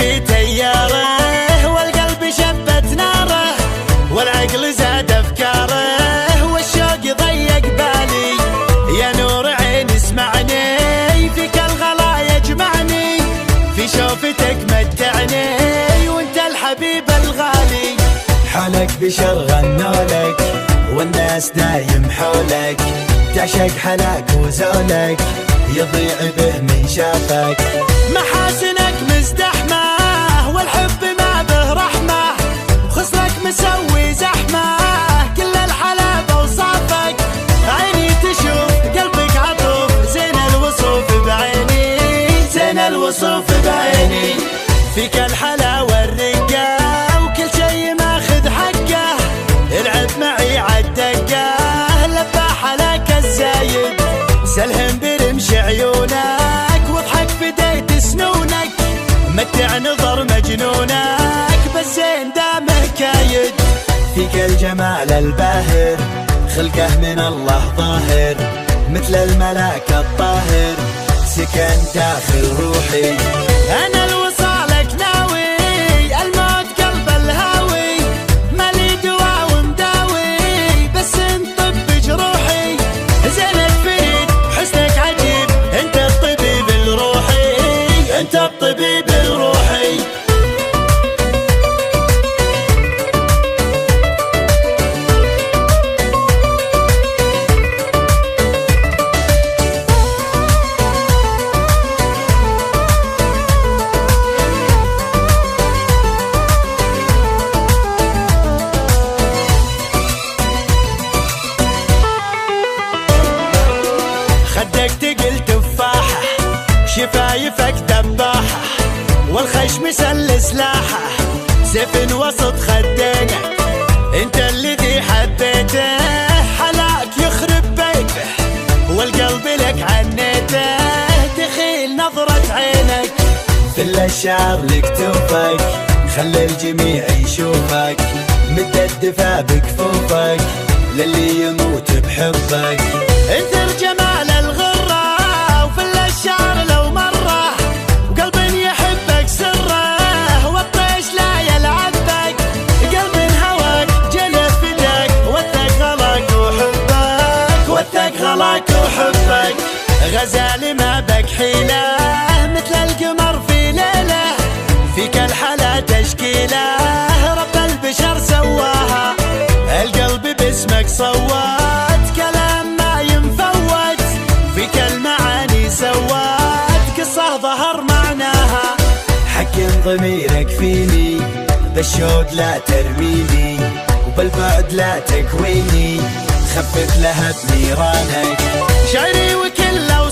قلبي تياره والقلب شبت ناره والعقل زاد افكاره والشوق ضيق بالي. يا نور عين اسمعني فيك الغلا يجمعني في شوفتك متعني وانت الحبيب الغالي. حولك بشر غنولك والناس دايم حولك تعشق حلاك وزولك يضيع به من شافك. محاسنك مزدحمة والحب ما به رحمة خصلك مسوي زحمة كل الحلا بوصافك. عيني تشوف قلبك عطوف زين الوصوف بعيني زين الوصوف بعيني. فيك الحلا والرقة وكل شي ماخذ حقه العب معي عالدقة لبى حلاك الزايد سلهم برمش عيونك واضحك بديت سنونك متع نظر مجنونك بس زين دامه كايد. فيك الجمال الباهر خلقه من الله ظاهر مثل الملاك الطاهر سكن داخل روحي. أنا الوصالك ناوي الموت قلب الهاوي مالي دوا ومداوي بس انطب بجروحي. زينك فريد حسنك عجيب انت الطبيب الروحي انت الطبيب الروحي. خدك تقل تفاحة شفايفك دباحة والخشم سل سلاحة سيف وسط خدينك انت الذي حبيته حلاك يخرب بيته والقلب لك عنيته تخيل نظرة عينك. فل الشعر لكتوفك خلي الجميع يشوفك مد الدفا بكفوفك للي يموت بحبك. انثر جمال الغرة وفل الشعر لو مرة وقلب يحبك سره والطيش لا يلعبك قلب هواك جنى فداك وثق غلاك وحبك وثق غلاك وحبك. غزال ما بك حيلة مثل القمر في ليلة فيك الحلا تشكيلة رب البشر سواها القلب باسمك صوت كلام ما ينفوت فيك المعاني سوت قصة ظهر معناها. حكم ضميرك فيني بالشوق لا ترميني وبالبعد لا تكويني خفف لهب نيرانك. شعري وكله